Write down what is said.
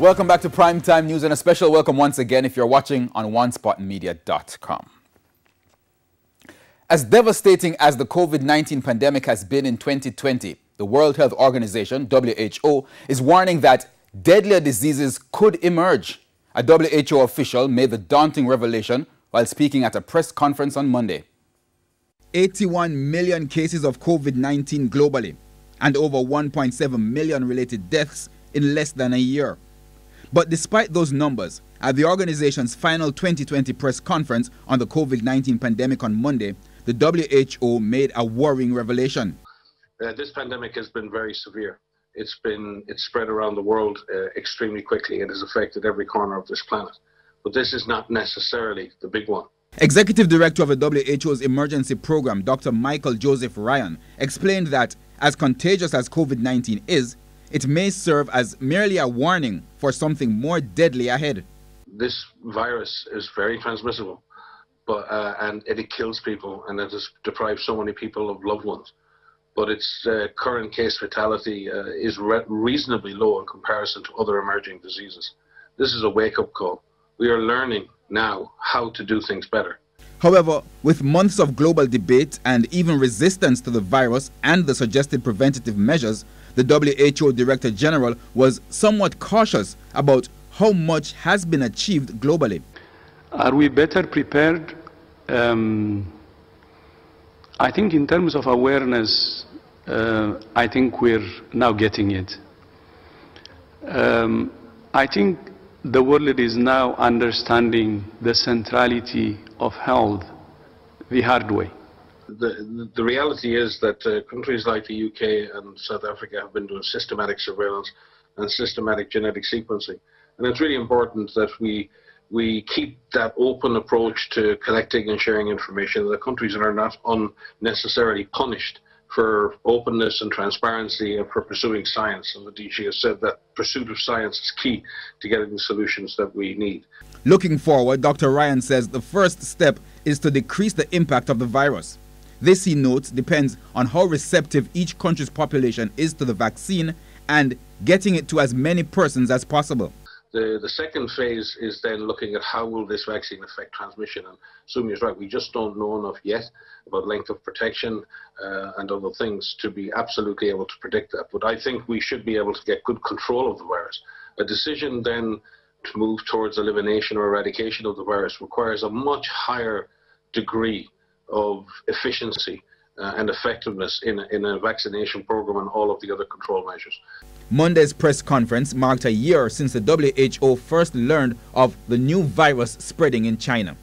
Welcome back to Primetime News, and a special welcome once again if you're watching on onespotmedia.com. As devastating as the COVID-19 pandemic has been in 2020, the World Health Organization, WHO, is warning that deadlier diseases could emerge. A WHO official made the daunting revelation while speaking at a press conference on Monday. 81 million cases of COVID-19 globally, and over 1.7 million related deaths in less than a year. But despite those numbers, at the organization's final 2020 press conference on the COVID-19 pandemic on Monday, the WHO made a worrying revelation. This pandemic has been very severe. It's spread around the world extremely quickly and has affected every corner of this planet. But this is not necessarily the big one. Executive Director of the WHO's emergency program, Dr. Michael Joseph Ryan, explained that as contagious as COVID-19 is, it may serve as merely a warning for something more deadly ahead. This virus is very transmissible, and it kills people, and it has deprived so many people of loved ones. But its current case fatality is reasonably low in comparison to other emerging diseases. This is a wake-up call. We are learning now how to do things better. However, with months of global debate and even resistance to the virus and the suggested preventative measures, the WHO Director General was somewhat cautious about how much has been achieved globally. Are we better prepared? I think in terms of awareness, I think we're now getting it. I think the world is now understanding the centrality of health the hard way. The reality is that countries like the UK and South Africa have been doing systematic surveillance and systematic genetic sequencing. And it's really important that we keep that open approach to collecting and sharing information. The countries are not unnecessarily punished for openness and transparency and for pursuing science. And the DG has said that pursuit of science is key to getting the solutions that we need. Looking forward, Dr. Ryan says the first step is to decrease the impact of the virus. This, he notes, depends on how receptive each country's population is to the vaccine and getting it to as many persons as possible. The second phase is then looking at how will this vaccine affect transmission. And Sumi is right, we just don't know enough yet about length of protection and other things to be absolutely able to predict that. But I think we should be able to get good control of the virus. A decision then to move towards elimination or eradication of the virus requires a much higher degree of efficiency and effectiveness in a vaccination program and all of the other control measures. Monday's press conference marked a year since the WHO first learned of the new virus spreading in China.